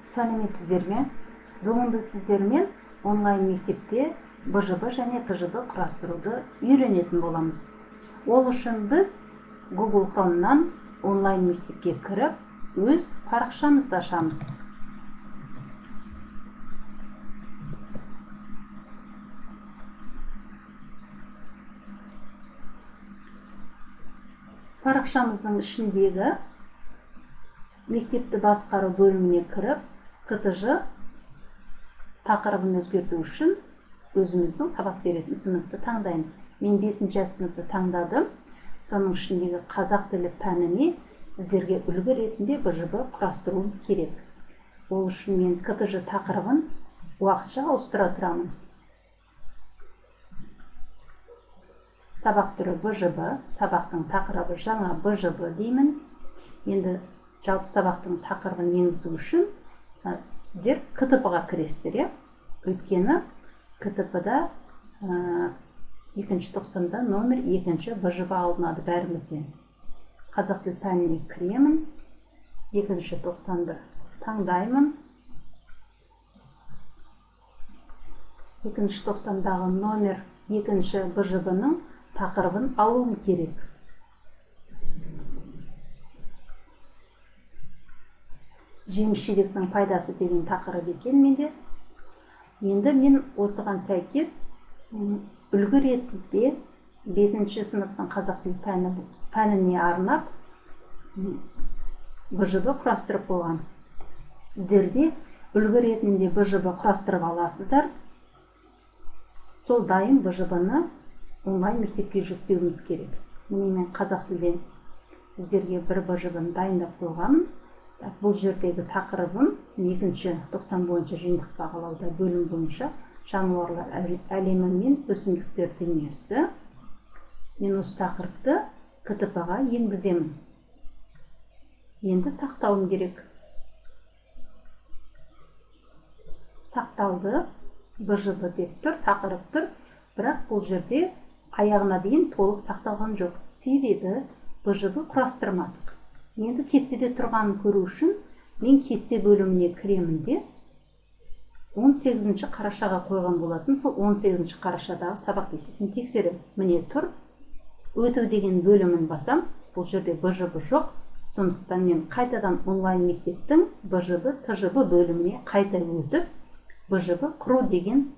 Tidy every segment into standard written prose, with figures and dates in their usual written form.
Сәлеметсіздер ме? Бүгін біз сіздермен онлайн мектепте БЖБ және ТЖБ құрастыруды үйренетін боламыз. Ол үшін біз Google Chrome'нан онлайн мектепке кіріп, өз парақшамызды ашамыз. Парақшамыздың ішіндегі мектепті басқару бөліміне кіріп, КТЖ тақырыбын өзгерту үшін өзіміздің сабақ беретін сыныпты таңдаймыз. Мен 5-ші сыныпты таңдадым. Соның ішіндегі қазақ тілі пәніне сіздерге үлгі ретінде БЖБ құрастыруым керек. Ол үшін мен КТЖ тақырыбын уақытша ауыстыра тұрамын. Сабақ түрі БЖБ, сабақтың тақырыбы жаңа БЖБ деймін. Енді жалпы сабақтың тақырыбын енгізу үшін сіздер КТП-ға кіресіздер. Өйткені КТП-да 2-ші тоқсанда номер 2-ші БЖБ алынады бәрімізден. Қазақ тілі пәніне кіремін, 2-ші тоқсанды таңдаймын. 2-ші тоқсандағы номер 2-ші БЖБ-ның тақырыбын алуым керек. Жеміс-жидектің пайдасы деген тақырып екен менде. Енді мен осыған сәйкес үлгі ретінде 5-ші сыныптың қазақ тілі пәніне арнап БЖБ құрастырып болған. Сіздерде үлгі ретінде БЖБ құрастырып аласыздар. Сол дайын БЖБ-ны онлайн мектепке жүктеуіміз керек. Міне мен қазақ тілден сіздерге бір БЖБ-ны дайындап қойғанмын. Бұл жердегі тақырыбым 2-ші тоқсан бойынша жиынтық бағалауда бөлім бойынша жануарлар әлемі мен өсімдіктер дүниесі. Мен осы тақырыпты КТП-ға енгіземін. Енді сақтауым керек. Сақталды, БЖБ деп тұр, тақырып тұр, бірақ бұл жерде аяғына дейін толық сақталған жоқ. Себебі БЖБ құрастырмадық. Енді кестеде тұрғанын көру үшін мен кесте бөліміне кіремін де 18-ші қарашаға қойған болатын. Сол 18-ші қарашадағы сабақ кестесін тексерем. Міне тұр. Өту деген бөлімін басам. Бұл жерде БЖБ жоқ. Сондықтан мен қайтадан онлайн мектептің БЖБ, ТЖБ бөліміне қайта өтіп, БЖБ құру деген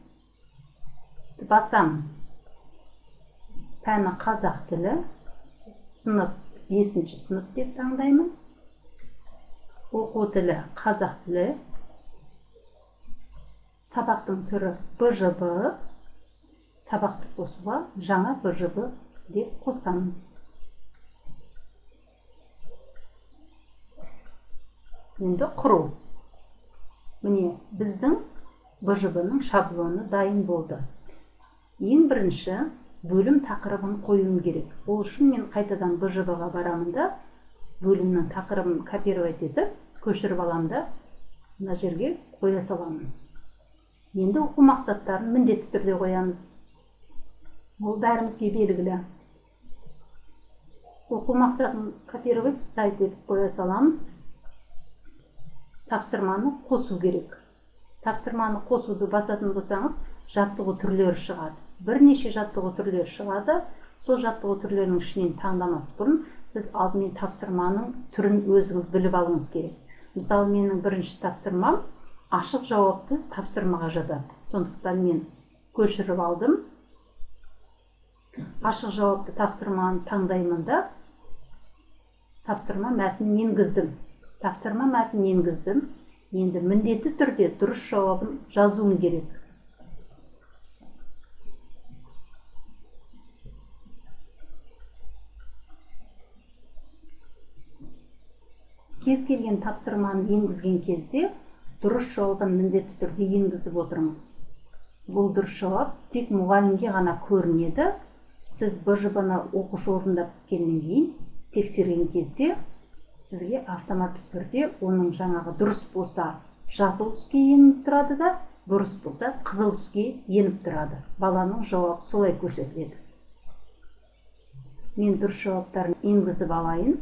басам. Пәні қазақ тілі, сынып 5-ші сынып деп таңдаймын. Оқу тілі қазақ тілі. Сабақтың түрі БЖБ. Сабақты қосуға жаңа БЖБ деп қосамын. Енді құру. Міне біздің БЖБ-ның шаблоны дайын болды. Ең бірінші бөлім тақырыбын қоюым керек. Ол үшін мен қайтадан БЖБ-ға барамын да, бөлімнің тақырыбын копировать етіп, көшіріп аламын да, мына жерге қоя саламын. Енді оқу мақсаттарын міндетті түрде қоямыз. Ол бәрімізге белгілі. Оқу мақсатын копировать етіп қоя саламыз. Тапсырманы қосу керек. Тапсырманы қосуды басатын болсаңыз, жаттығу түрлері шығады. Бірнеше жаттығу түрлері шығады. Сол жаттығу түрлерінің ішінен таңдамас бұрын сіз алдымен тапсырманың түрін өзіңіз біліп алыңыз керек. Мысалы, менің бірінші тапсырмам ашық жауапты тапсырмаға жатады. Сондықтан мен көшіріп алдым. Ашық жауапты тапсырманы таңдаймын да, тапсырма мәтінін енгіздім. Тапсырма мәтінін енгіздім. Енді міндетті түрде дұрыс жауабын жазуым керек. Кез келген тапсырманы енгізген кезде дұрыс жауабын міндетті түрде енгізіп отырмыз. Бұл дұрыс жауап тек мұғалімге ғана көрінеді. Сіз БЖБ-ны оқушы орындап келгеннен кейін тексерген кезде сізге автоматты түрде оның жаңағы дұрыс болса жасыл түске еніп тұрады да, бұрыс болса қызыл түске еніп тұрады. Баланың жауабы солай көрсетіледі. Мен дұрыс жауаптарын енгізіп алайын.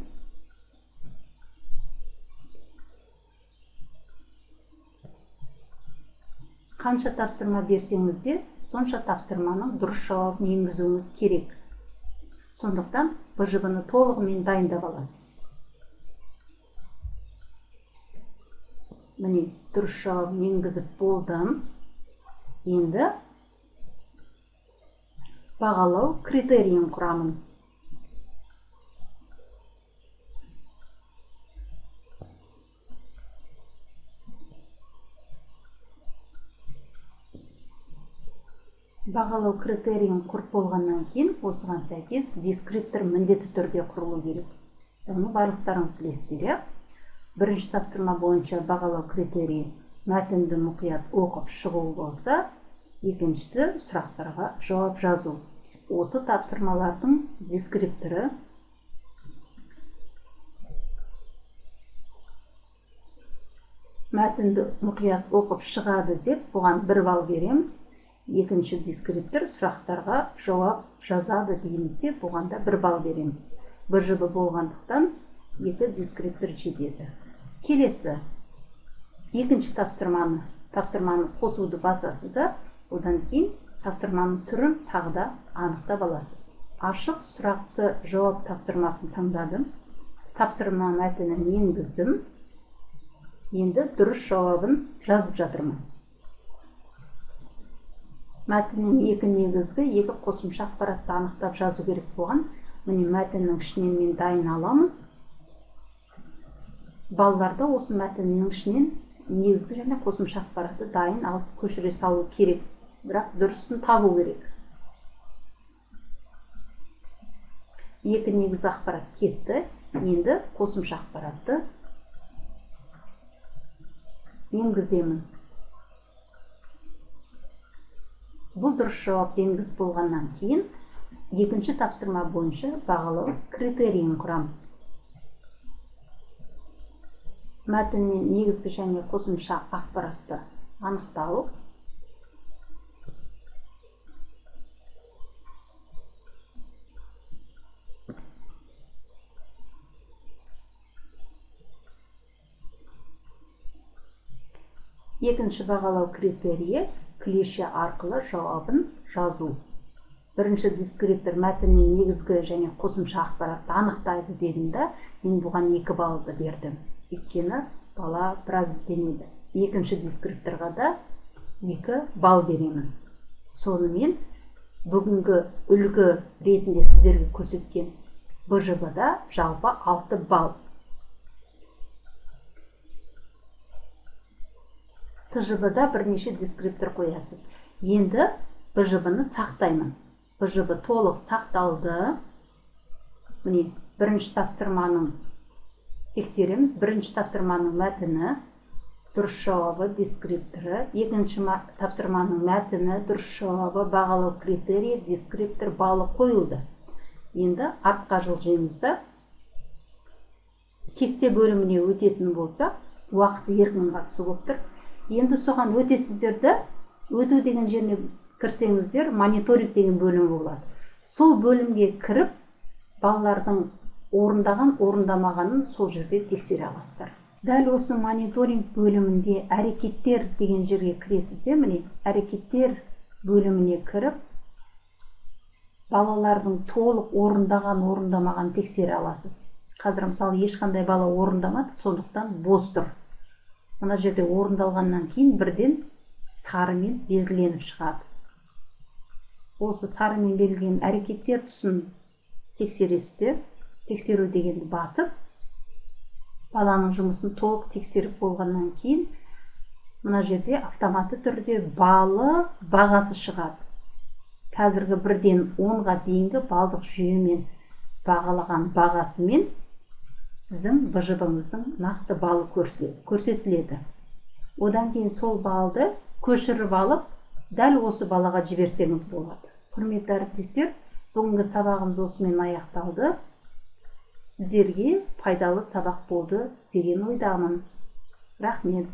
Қанша тапсырма берсеңіз де, сонша тапсырманың дұрыс жауабын енгізуіңіз керек. Сондықтан БЖБ-ны толығымен дайындап аласыз. Міне, дұрыс жауабын енгізіп болдым. Енді бағалау критерийін құрамын. Бағалау критерийін құрып болғаннан кейін, осыған сәйкес дескриптор міндетті түрде құрылу керек. Оны барлықтарыңыз білесіздер. Бірінші тапсырма бойынша бағалау критерийі мәтінді мұқият оқып шығу болса, екіншісі сұрақтарға жауап жазу. Осы тапсырмалардың дескрипторы мәтінді мұқият оқып шығады деп, бұған 1 балл береміз. Екінші дескриптор сұрақтарға жауап жазады дейміз де, бұған да 1 балл береміз. БЖБ болғандықтан 2 дескриптор жетеді. Келесі, екінші тапсырманы қосуды басасыз да, одан кейін тапсырманың түрін тағы да анықтап аласыз. Ашық сұрақты жауап тапсырмасын таңдадым. Тапсырма мәтінін енгіздім. Енді дұрыс жауабын жазып жатырмын. Мәтіннің 2 негізгі, 2 қосымша ақпаратты анықтап жазу керек болған. Міне мәтіннің ішінен мен дайын аламын. Балаларда осы мәтіннің ішінен негізгі және қосымша ақпаратты дайын алып көшіре салу керек. Бірақ дұрысын табу керек. 2 негізгі ақпарат кетті. Енді қосымша ақпаратты енгіземін. Бұл дұрыс жауап енгізіп болғаннан кейін, екінші тапсырма бойынша бағалау критерийін құрамыз. Мәтіннен негізгі және қосымша ақпаратты анықтау. Екінші бағалау критерийі клише арқылы жауабын жазу. Бірінші дескриптор мәтіннен негізгі және қосымша ақпаратты анықтайды дедімді, мен бұған 2 баллды бердім. Өйткені бала біраз ізденеді. Екінші дескрипторға да 2 балл беремін. Сонымен бүгінгі үлгі ретінде сіздерге көрсеткен БЖБ-да жалпы 6 балл. ТЖБ-да бірнеше дескриптор қоясыз. Енді БЖБ-ны сақтаймын. БЖБ толық сақталды. Міне, бірінші тапсырманың тексереміз. Бірінші тапсырманың мәтіні, дұрыс жауабы, дескрипторы. Екінші тапсырманың мәтіні, дұрыс жауабы, бағалау критерийі, дескриптор, балы қойылды. Енді артқа жылжимызда. Кесте бөліміне өтетін болса, уақыты еркін қатысу болып тұр. Енді соған өтесіздерді, өту деген жеріне кірсеңіздер, мониторинг деген бөлім болады. Сол бөлімге кіріп, балалардың орындаған, орындамағанын сол жерде тексере аласыздар. Дәл осы мониторинг бөлімінде әрекеттер деген жерге кіресізде, міне, әрекеттер бөліміне кіріп, балалардың толық орындаған, орындамаған тексере аласыз. Қазір мысалы ешқандай бала орындамады, сондықтан бос тұр. Мына жерде орындалғаннан кейін бірден сарымен белгіленіп шығады. Осы сарымен белгіленген әрекеттер тұсын тексересіздер. Тексеру дегенді басып, баланың жұмысын толық тексеріп болғаннан кейін, мына жерде автоматты түрде балы бағасы шығады. Қазіргі 1-ден 10-ға дейінгі балдық жүйемен бағалаған бағасымен сіздің БЖБ-ңыздың нақты балы көрсетіледі. Одан кейін сол балды көшіріп алып, дәл осы балаға жіберсеңіз болады. Құрметті әріптестер, бүгінгі сабағымыз осымен аяқталды. Сіздерге пайдалы сабақ болды деген ойдамын. Рахмет.